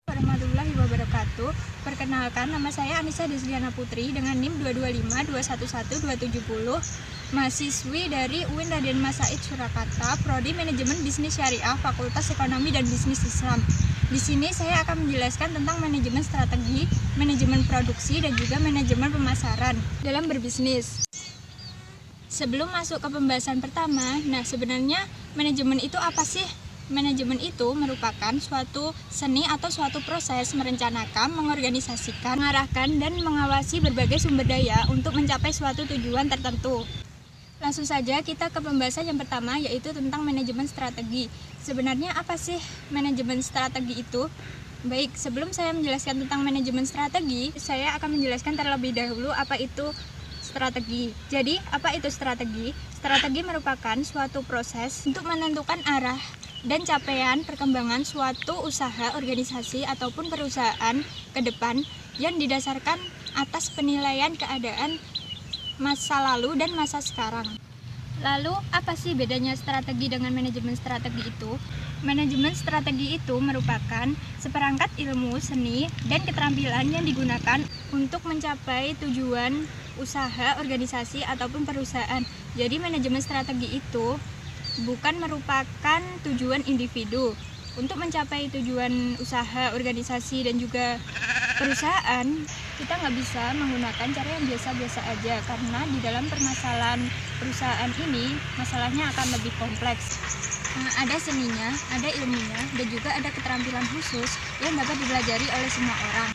Warahmatullahi wabarakatuh. Perkenalkan, nama saya Anissa Desliana Putri dengan NIM 225211270, mahasiswi dari UIN Raden Mas Said Surakarta, Prodi Manajemen Bisnis Syariah, Fakultas Ekonomi dan Bisnis Islam. Di sini saya akan menjelaskan tentang manajemen strategi, manajemen produksi, dan juga manajemen pemasaran dalam berbisnis. Sebelum masuk ke pembahasan pertama, sebenarnya manajemen itu apa sih? Manajemen itu merupakan suatu seni atau suatu proses merencanakan, mengorganisasikan, mengarahkan, dan mengawasi berbagai sumber daya untuk mencapai suatu tujuan tertentu. Langsung saja kita ke pembahasan yang pertama, yaitu tentang manajemen strategi. Sebenarnya apa sih manajemen strategi itu? Baik, sebelum saya menjelaskan tentang manajemen strategi, saya akan menjelaskan terlebih dahulu apa itu strategi. Jadi, apa itu strategi? Strategi merupakan suatu proses untuk menentukan arah dan capaian perkembangan suatu usaha, organisasi, ataupun perusahaan ke depan yang didasarkan atas penilaian keadaan masa lalu dan masa sekarang. Lalu, apa sih bedanya strategi dengan manajemen strategi itu? Manajemen strategi itu merupakan seperangkat ilmu, seni, dan keterampilan yang digunakan untuk mencapai tujuan usaha, organisasi, ataupun perusahaan. Jadi, manajemen strategi itu bukan merupakan tujuan individu. Untuk mencapai tujuan usaha, organisasi, dan juga perusahaan, kita nggak bisa menggunakan cara yang biasa-biasa aja, karena di dalam permasalahan perusahaan ini, masalahnya akan lebih kompleks. Ada seninya, ada ilmunya, dan juga ada keterampilan khusus yang dapat dipelajari oleh semua orang.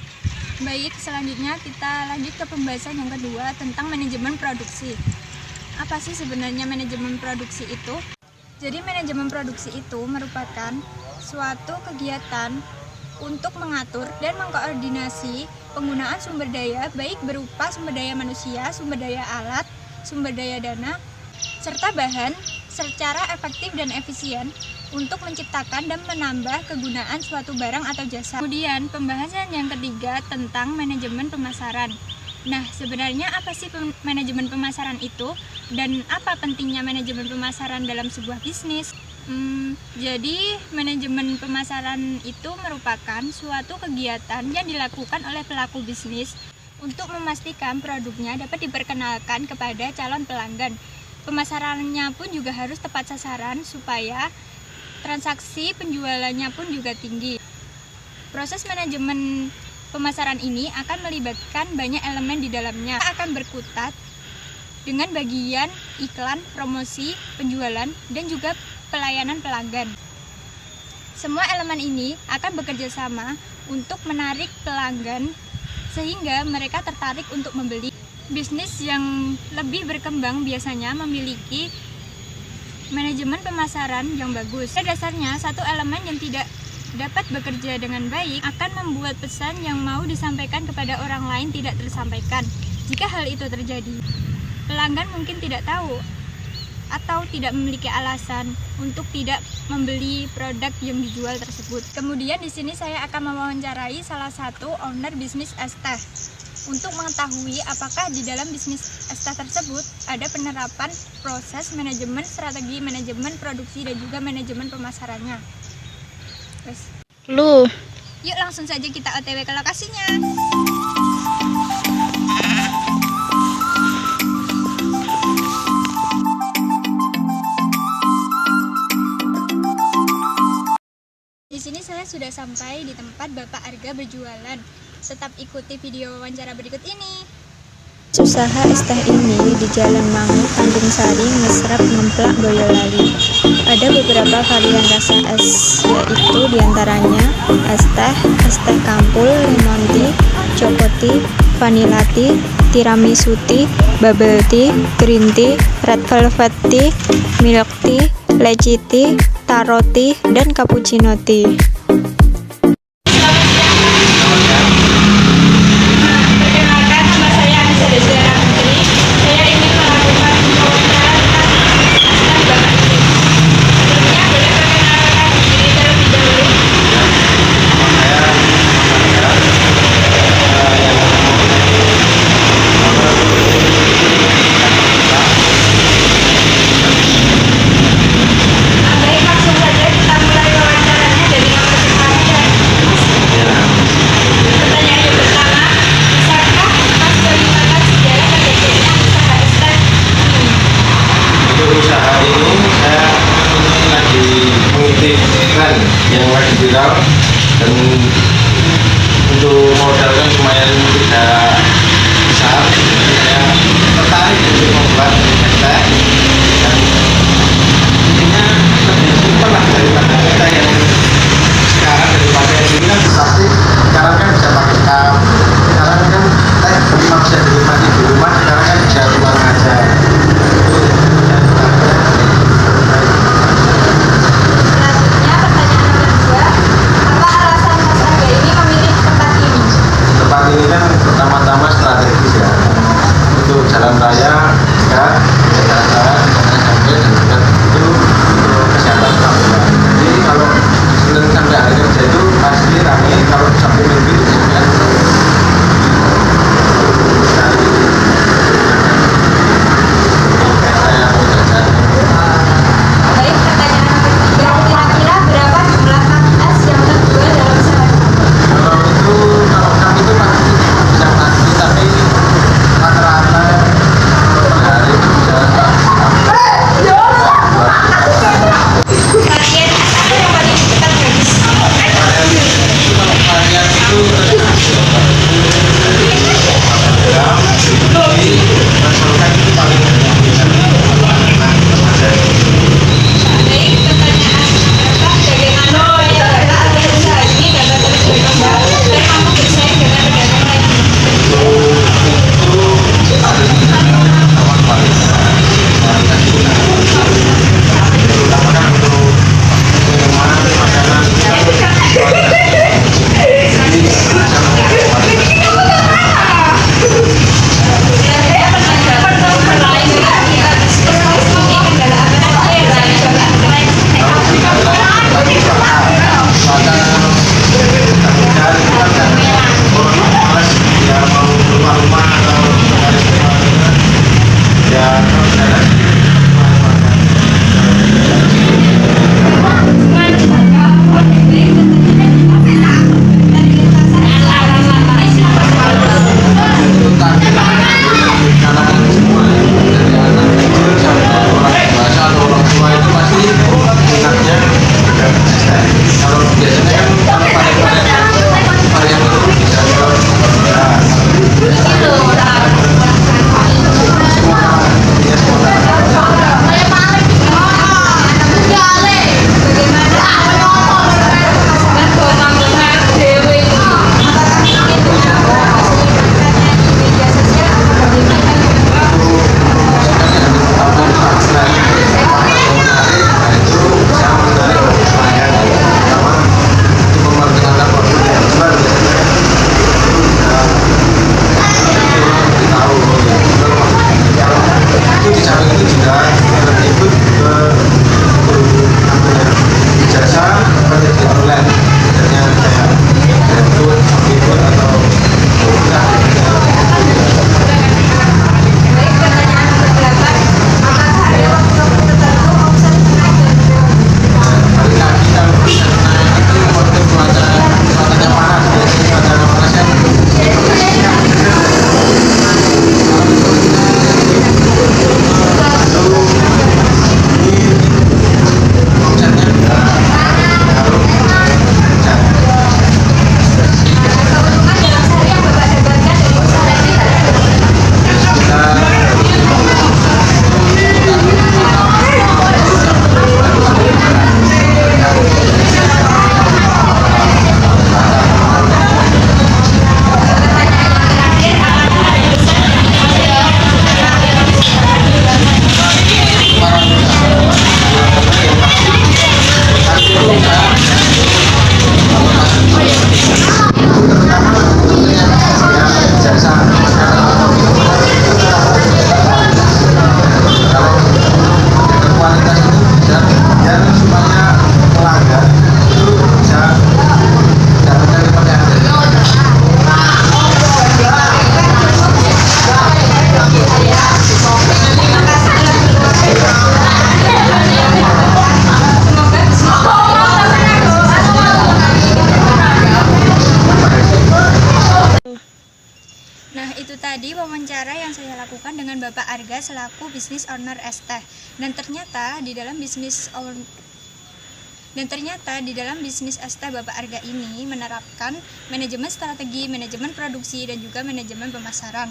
Baik, selanjutnya kita lanjut ke pembahasan yang kedua tentang manajemen produksi. Apa sih sebenarnya manajemen produksi itu? Jadi manajemen produksi itu merupakan suatu kegiatan untuk mengatur dan mengkoordinasi penggunaan sumber daya, baik berupa sumber daya manusia, sumber daya alat, sumber daya dana, serta bahan secara efektif dan efisien untuk menciptakan dan menambah kegunaan suatu barang atau jasa. Kemudian pembahasan yang ketiga tentang manajemen pemasaran. Sebenarnya apa sih manajemen pemasaran itu dan apa pentingnya manajemen pemasaran dalam sebuah bisnis? Jadi manajemen pemasaran itu merupakan suatu kegiatan yang dilakukan oleh pelaku bisnis untuk memastikan produknya dapat diperkenalkan kepada calon pelanggan. Pemasarannya pun juga harus tepat sasaran supaya transaksi penjualannya pun juga tinggi. Proses manajemen pemasaran ini akan melibatkan banyak elemen di dalamnya. Akan berkutat dengan bagian iklan, promosi, penjualan, dan juga pelayanan pelanggan. Semua elemen ini akan bekerja sama untuk menarik pelanggan sehingga mereka tertarik untuk membeli. Bisnis yang lebih berkembang biasanya memiliki manajemen pemasaran yang bagus. Pada dasarnya, satu elemen yang tidak dapat bekerja dengan baik akan membuat pesan yang mau disampaikan kepada orang lain tidak tersampaikan. Jika hal itu terjadi, pelanggan mungkin tidak tahu atau tidak memiliki alasan untuk tidak membeli produk yang dijual tersebut. Kemudian di sini saya akan mewawancarai salah satu owner bisnis es teh untuk mengetahui apakah di dalam bisnis es teh tersebut ada penerapan proses manajemen strategi, manajemen produksi, dan juga manajemen pemasarannya. Yuk langsung saja kita OTW ke lokasinya. Di sini saya sudah sampai di tempat Bapak Arga berjualan. Tetap ikuti video wawancara berikut ini. Usaha es teh ini di Jalan Mangu, Tanjung Sari, Ngesrep, Ngemplak, Boyolali. Ada beberapa varian rasa es, yaitu diantaranya es teh kampul, lemon tea, choco tea, vanilla tea, tiramisu tea, bubble tea, green tea, red velvet tea, milk tea, leci tea, taro tea, dan cappuccino tea. dan untuk modal kan lumayan tidak besar, jadi saya tertarik untuk membuat es teh dan intinya lebih simpel lah daripada kita yang sekarang, daripada yang ini kan pasti sekarang kan bisa pakai cup, sekarang kan teh cuma bisa dinikmati di rumah, sekarang kan bisa keluar aja. Selanjutnya pertanyaan nomor 2, apa alasan Mas Arga ini memilih tempat ini? Tempat ini kan pertama-tama strategis ya, untuk jalan raya dekat, jalan darat, sampai dan dekat itu untuk kesehatan pelabuhan. Jadi kalau Senin sampai hari kerja itu pasti ramai, kalau Sabtu Minggu itu sekian. Baik, pertanyaan nomor 3, kira-kira berapa jumlah kaki es yang terjual dalam sehari? Kalau kami itu pasti bisa pasti, tapi rata-rata per hari itu bisa Varian es apa yang paling cepat habis? varian itu jadi masyarakat itu paling Baik, pertanyaan nomor 4, bagaimana supaya Bapak agar usaha ini dapat terus berkembang dan mampu bersaing dengan pedagang lainnya? Kalau biasanya kan kalau varian itu bisa tadi wawancara yang saya lakukan dengan Bapak Arga selaku bisnis owner es teh. Dan ternyata di dalam bisnis Dan ternyata di dalam bisnis es teh Bapak Arga ini menerapkan manajemen strategi, manajemen produksi, dan juga manajemen pemasaran.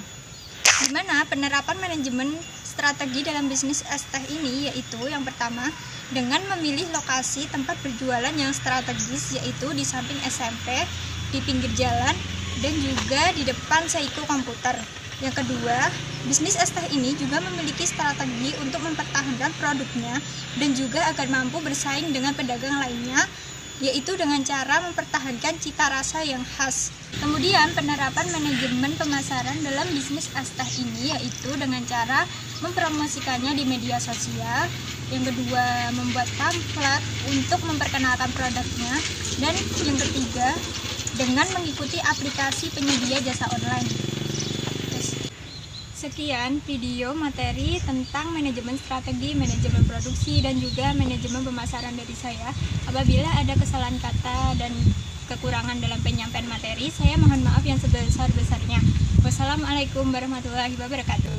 Di mana penerapan manajemen strategi dalam bisnis es teh ini yaitu yang pertama dengan memilih lokasi tempat berjualan yang strategis, yaitu di samping SMP, di pinggir jalan, dan juga di depan Seiko komputer. Yang kedua, bisnis es teh ini juga memiliki strategi untuk mempertahankan produknya dan juga agar mampu bersaing dengan pedagang lainnya, yaitu dengan cara mempertahankan cita rasa yang khas. Kemudian penerapan manajemen pemasaran dalam bisnis es teh ini yaitu dengan cara mempromosikannya di media sosial. Yang kedua, membuat pamflet untuk memperkenalkan produknya. Dan yang ketiga, dengan mengikuti aplikasi penyedia jasa online. Sekian video materi tentang manajemen strategi, manajemen produksi, dan juga manajemen pemasaran dari saya. Apabila ada kesalahan kata dan kekurangan dalam penyampaian materi, saya mohon maaf yang sebesar-besarnya. Wassalamualaikum warahmatullahi wabarakatuh.